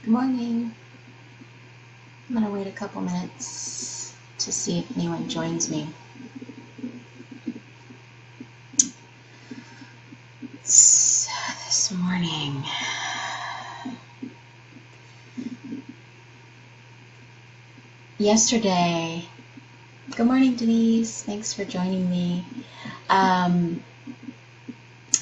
Good morning. I'm going to wait a couple minutes to see if anyone joins me. So this morning, yesterday, good morning Denise, thanks for joining me.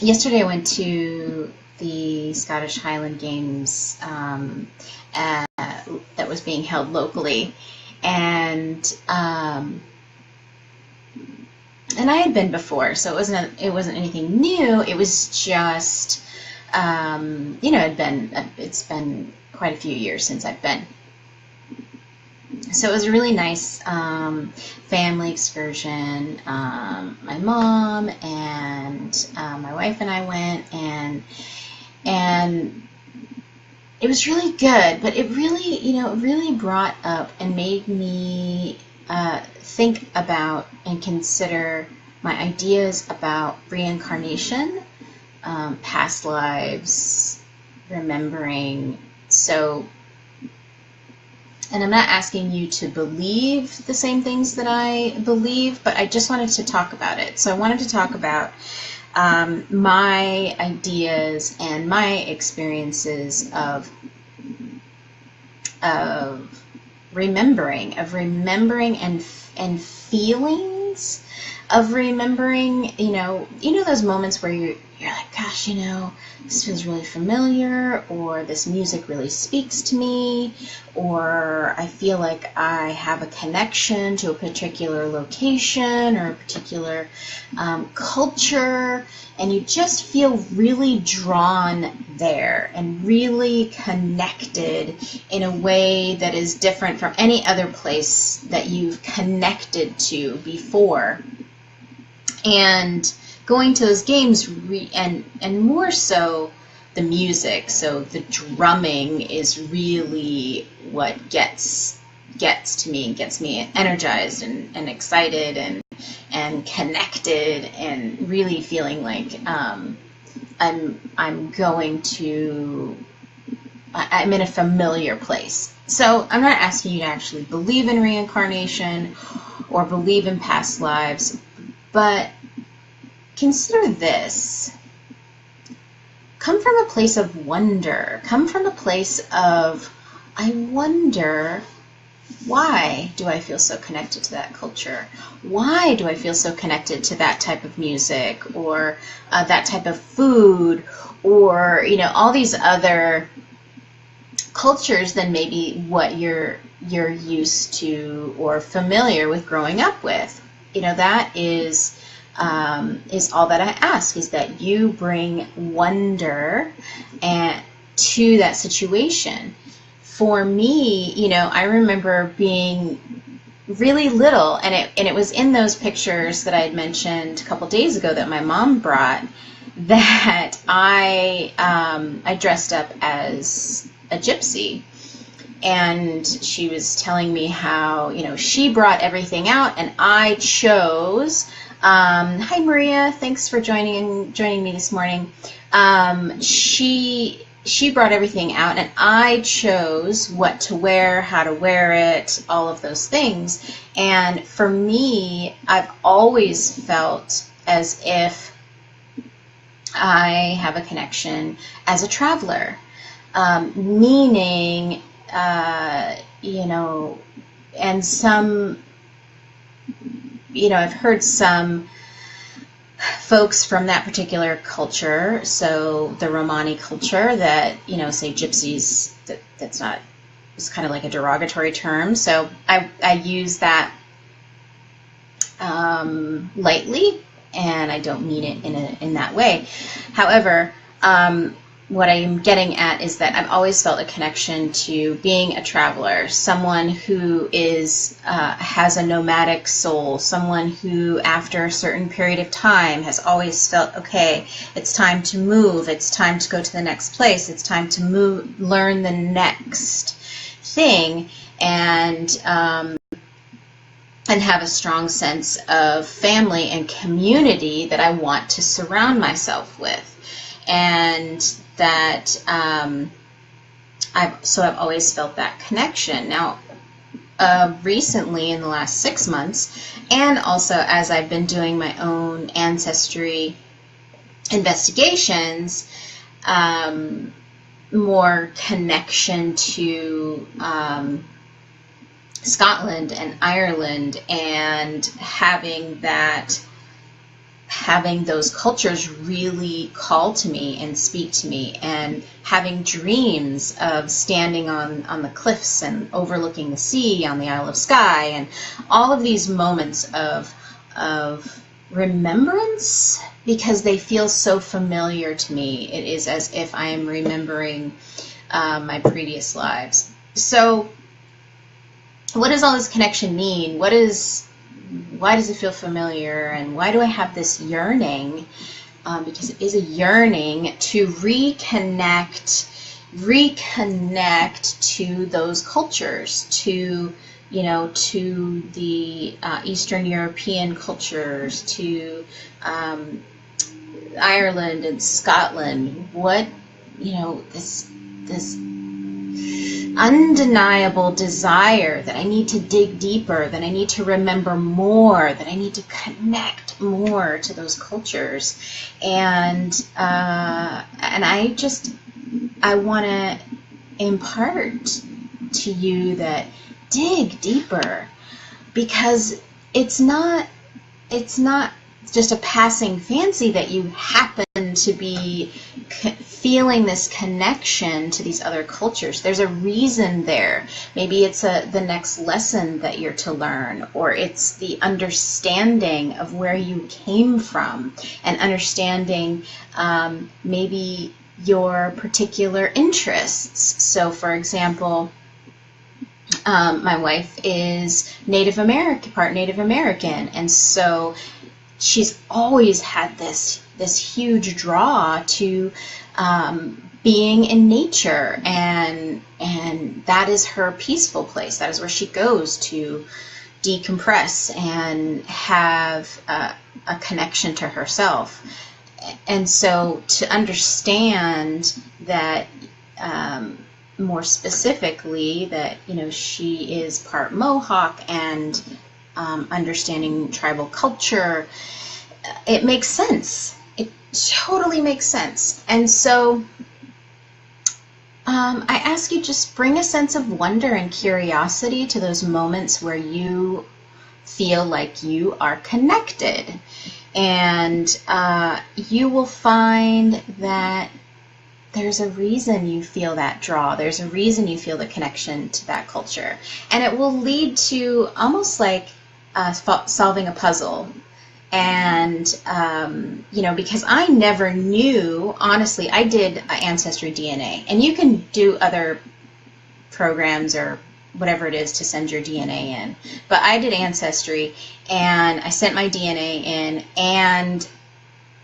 Yesterday I went to the Scottish Highland Games that was being held locally, and I had been before, so it wasn't anything new. It was just it's been quite a few years since I've been. So it was a really nice family excursion. My mom and my wife and I went, and it was really good. But it really brought up and made me think about and consider my ideas about reincarnation, past lives, remembering. And I'm not asking you to believe the same things that I believe, but I just wanted to talk about it. So I wanted to talk about my ideas and my experiences of remembering and feelings of remembering. You know those moments where you're like, gosh, this feels really familiar, or this music really speaks to me, or I feel like I have a connection to a particular location or a particular culture, and you just feel really drawn there and really connected in a way that is different from any other place that you've connected to before. And going to those games, and more so the music, so the drumming is really what gets to me and gets me energized and excited and connected, and really feeling like I'm in a familiar place. So I'm not asking you to actually believe in reincarnation or believe in past lives, but consider this. Come from a place of wonder. Come from a place of, I wonder, why do I feel so connected to that culture? Why do I feel so connected to that type of music, or that type of food, or all these other cultures than maybe what you're used to or familiar with growing up with? That is all that I ask, is that you bring wonder to that situation. For me, I remember being really little, and it was in those pictures that I had mentioned a couple days ago that my mom brought, that I dressed up as a gypsy. And she was telling me how, she brought everything out, and I chose. Hi Maria, thanks for joining me this morning. She brought everything out, and I chose what to wear, how to wear it, all of those things. And for me, I've always felt as if I have a connection as a traveler, meaning, and some, I've heard some folks from that particular culture, so the Romani culture, that, say gypsies, that's not, it's kind of like a derogatory term. So I use that lightly, and I don't mean it in that way. However, what I'm getting at is that I've always felt a connection to being a traveler, someone who has a nomadic soul, someone who after a certain period of time has always felt, okay, it's time to move, it's time to go to the next place, it's time to move, learn the next thing, and have a strong sense of family and community that I want to surround myself with. And that I've always felt that connection. Now, recently in the last 6 months, and also as I've been doing my own ancestry investigations, more connection to Scotland and Ireland, and having those cultures really call to me and speak to me, and having dreams of standing on the cliffs and overlooking the sea on the Isle of Skye, and all of these moments of remembrance, because they feel so familiar to me. It is as if I am remembering my previous lives. So what does all this connection mean? Why does it feel familiar, and why do I have this yearning? Because it is a yearning to reconnect to those cultures, to the Eastern European cultures, to Ireland and Scotland. This undeniable desire that I need to dig deeper, that I need to remember more, that I need to connect more to those cultures, and I want to impart to you that dig deeper, because it's not just a passing fancy that you happen to be feeling this connection to these other cultures. There's a reason there. Maybe it's the next lesson that you're to learn, or it's the understanding of where you came from, and understanding maybe your particular interests. So, for example, my wife is part Native American, and so she's always had this huge draw to being in nature, and that is her peaceful place. That is where she goes to decompress and have a connection to herself. And so to understand that, more specifically, that she is part Mohawk, and understanding tribal culture, it makes sense. It totally makes sense. And so I ask you, just bring a sense of wonder and curiosity to those moments where you feel like you are connected, and you will find that there's a reason you feel that draw. There's a reason you feel the connection to that culture. And it will lead to almost like solving a puzzle. And, because I never knew, honestly, I did Ancestry DNA. And you can do other programs or whatever it is to send your DNA in. But I did Ancestry, and I sent my DNA in, and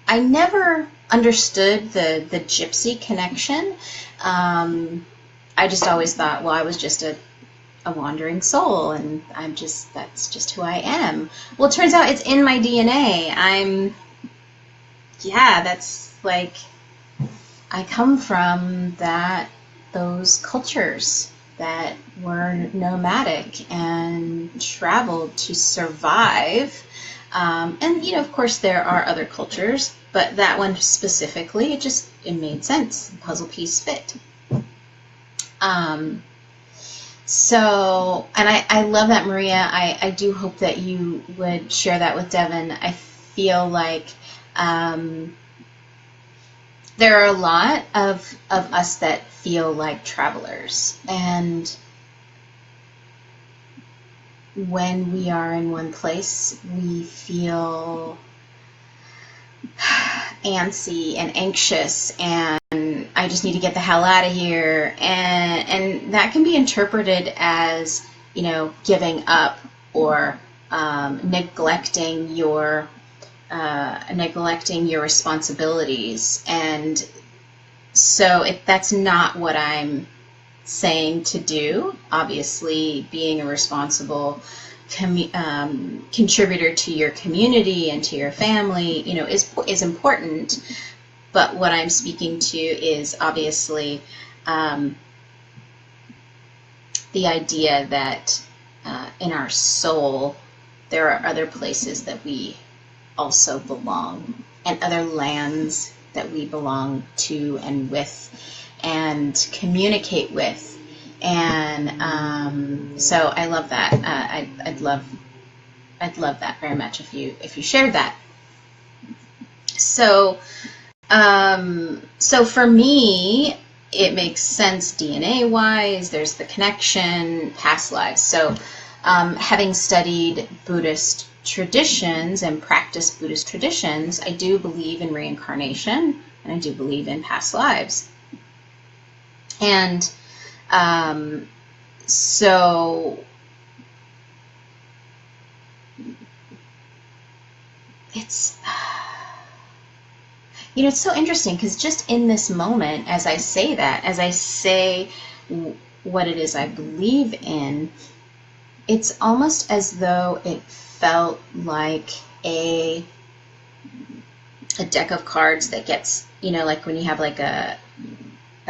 I never understood the gypsy connection. I just always thought, well, I was just a wandering soul, and that's just who I am. Well, it turns out it's in my DNA. That's like, I come from those cultures that were nomadic and traveled to survive. And, of course, there are other cultures, but that one specifically, it made sense. The puzzle piece fit. So, and I love that, Maria. I do hope that you would share that with Devin. I feel like there are a lot of us that feel like travelers, and when we are in one place, we feel antsy and anxious, and I just need to get the hell out of here. And that can be interpreted as, giving up, or neglecting your responsibilities. And so that's not what I'm saying to do. Obviously, being a responsible contributor to your community and to your family, is important. But what I'm speaking to is obviously the idea that in our soul there are other places that we also belong, and other lands that we belong to and with and communicate with. And so I love that. I'd love that very much if you shared that. So so for me, it makes sense DNA wise. There's the connection, past lives. So having studied Buddhist traditions and practiced Buddhist traditions, I do believe in reincarnation, and I do believe in past lives. And so it's, it's so interesting, because just in this moment, as I say that, as I say what it is I believe in, it's almost as though it felt like a deck of cards that gets, like when you have like a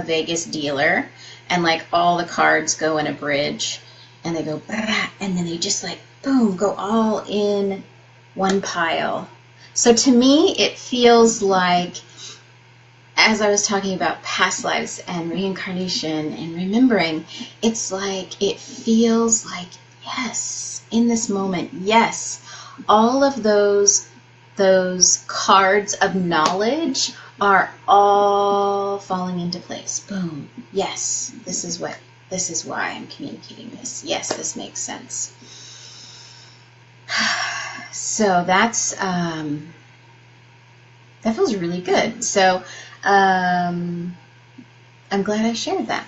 Vegas dealer, and like all the cards go in a bridge, and they go, and then they just like, boom, go all in one pile. So to me, it feels like, as I was talking about past lives and reincarnation and remembering, it's like, it feels like, yes, in this moment, yes, all of those cards of knowledge are all falling into place. Boom. Yes, this is why I'm communicating this. Yes, this makes sense. So that's that feels really good. So I'm glad I shared that.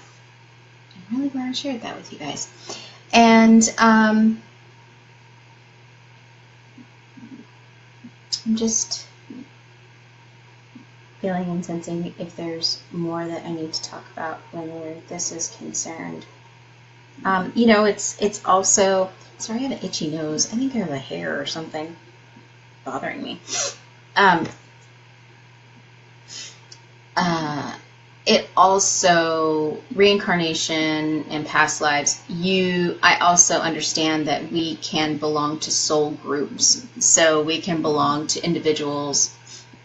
I'm really glad I shared that with you guys. And I'm just feeling and sensing if there's more that I need to talk about when this is concerned. It's also, sorry, I have an itchy nose. I think I have a hair or something bothering me. It also, reincarnation and past lives, I also understand that we can belong to soul groups. So we can belong to individuals,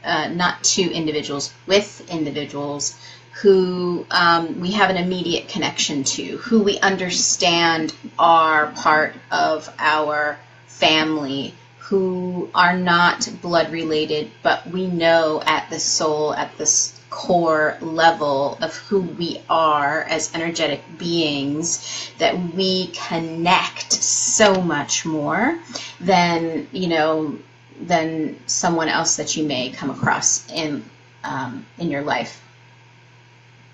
not to individuals, with individuals who we have an immediate connection to, who we understand are part of our family, who are not blood related, but we know at the soul, at the core level of who we are as energetic beings, that we connect so much more than, than someone else that you may come across in your life.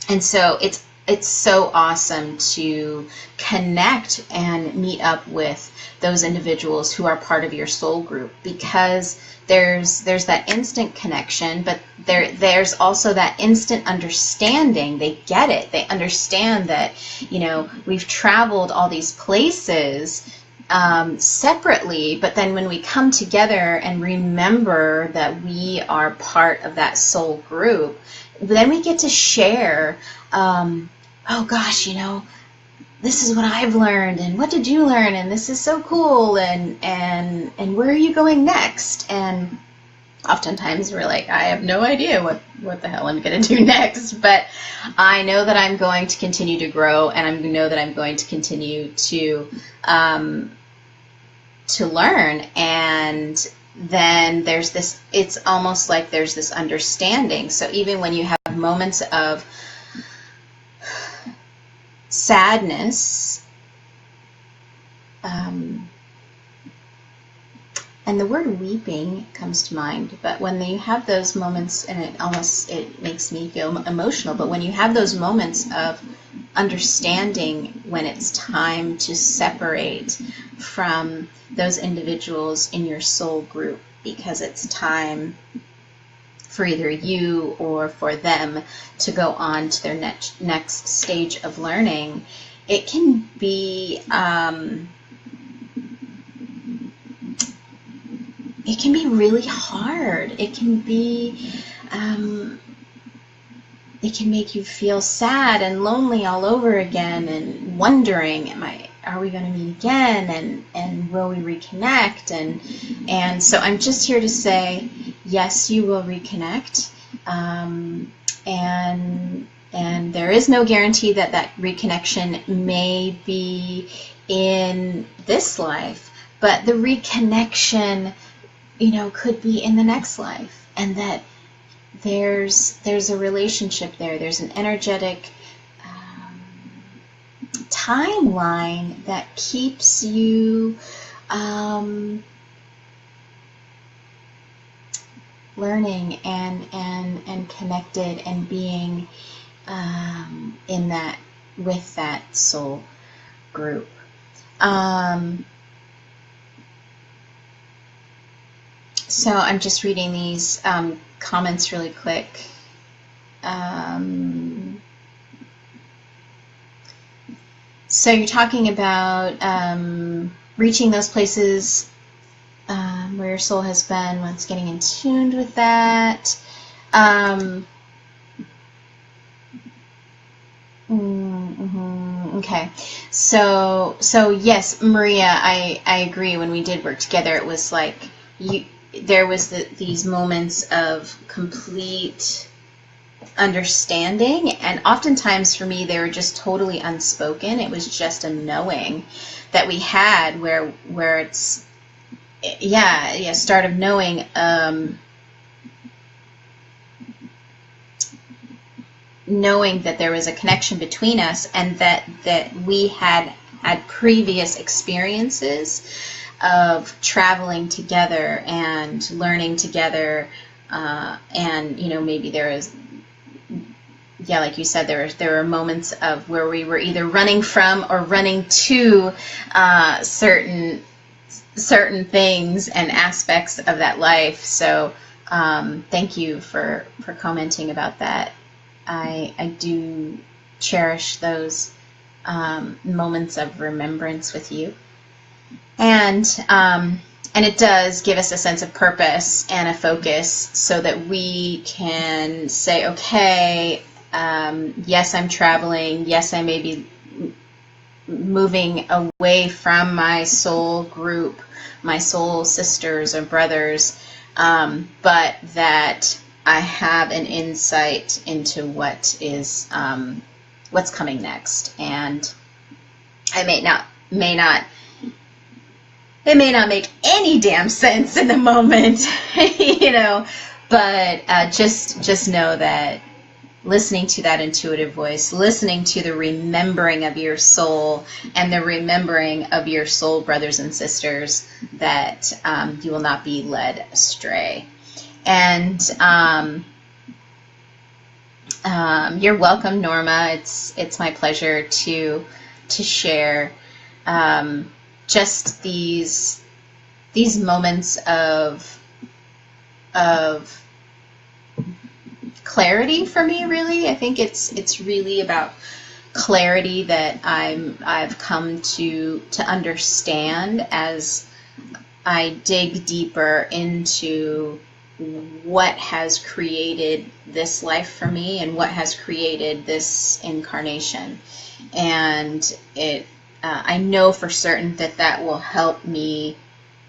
And so it's so awesome to connect and meet up with those individuals who are part of your soul group, because there's that instant connection, but there's also that instant understanding. They get it. They understand that, we've traveled all these places separately, but then when we come together and remember that we are part of that soul group, then we get to share, oh gosh, this is what I've learned, and what did you learn, and this is so cool, and where are you going next? And oftentimes we're like, I have no idea what the hell I'm going to do next, but I know that I'm going to continue to grow, and I know that I'm going to continue to learn. And then there's this, it's almost like there's this understanding. So even when you have moments of sadness, and the word weeping comes to mind, but when you have those moments, and it makes me feel emotional, but when you have those moments of understanding when it's time to separate from those individuals in your soul group, because it's time for either you or for them to go on to their next stage of learning, it can be really hard. It can be it can make you feel sad and lonely all over again, and wondering, are we going to meet again, and will we reconnect? And so I'm just here to say, yes, you will reconnect, and there is no guarantee that reconnection may be in this life, but the reconnection, could be in the next life, and that there's a relationship there. There's an energetic timeline that keeps you learning and connected and being in that, with that soul group. So I'm just reading these comments really quick. So you're talking about reaching those places where your soul has been, once getting in tuned with that. Okay, so yes, Maria, I agree. When we did work together, it was like there was these moments of complete understanding, and oftentimes for me they were just totally unspoken. It was just a knowing that we had, where it's start of knowing, knowing that there was a connection between us, and that we had previous experiences of traveling together and learning together, and maybe there was, like you said, there were moments of where we were either running from or running to certain things and aspects of that life. So thank you for commenting about that. I do cherish those moments of remembrance with you, and it does give us a sense of purpose and a focus, so that we can say, okay, yes, I'm traveling. Yes, I may be moving away from my soul group, my soul sisters or brothers, but that I have an insight into what is what's coming next, and it may not make any damn sense in the moment, but just know that listening to that intuitive voice, listening to the remembering of your soul and the remembering of your soul brothers and sisters, that you will not be led astray. And you're welcome, Norma. It's my pleasure to share just these moments of clarity for me. Really, I think it's really about clarity that I've come to understand as I dig deeper into what has created this life for me and what has created this incarnation. And I know for certain that will help me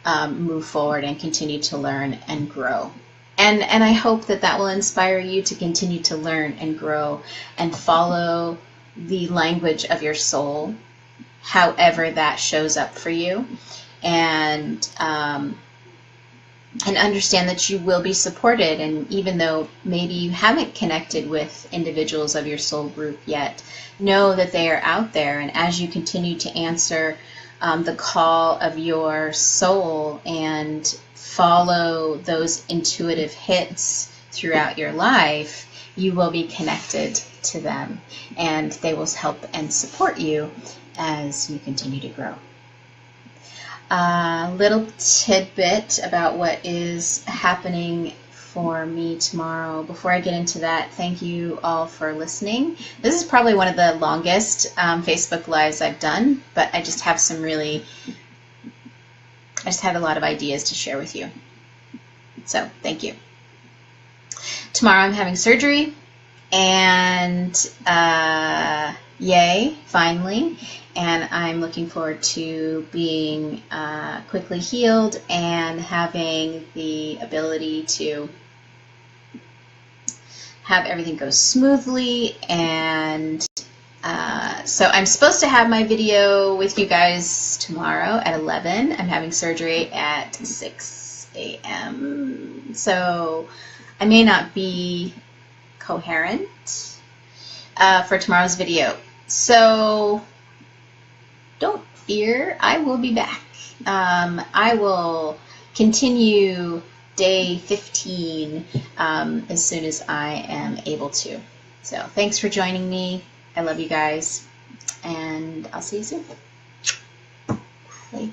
move forward and continue to learn and grow. And I hope that will inspire you to continue to learn and grow and follow the language of your soul, however that shows up for you. And understand that you will be supported. And even though maybe you haven't connected with individuals of your soul group yet, know that they are out there. And as you continue to answer the call of your soul and follow those intuitive hits throughout your life, you will be connected to them, and they will help and support you as you continue to grow. A little tidbit about what is happening for me tomorrow. Before I get into that, thank you all for listening. This is probably one of the longest Facebook Lives I've done, but I just have had a lot of ideas to share with you. So, thank you. Tomorrow I'm having surgery. And yay, finally. And I'm looking forward to being quickly healed and having the ability to have everything go smoothly. And so I'm supposed to have my video with you guys tomorrow at 11. I'm having surgery at 6 a.m. So I may not be coherent for tomorrow's video. So don't fear, I will be back. I will continue day 15 as soon as I am able to. So thanks for joining me. I love you guys, and I'll see you soon. Bye.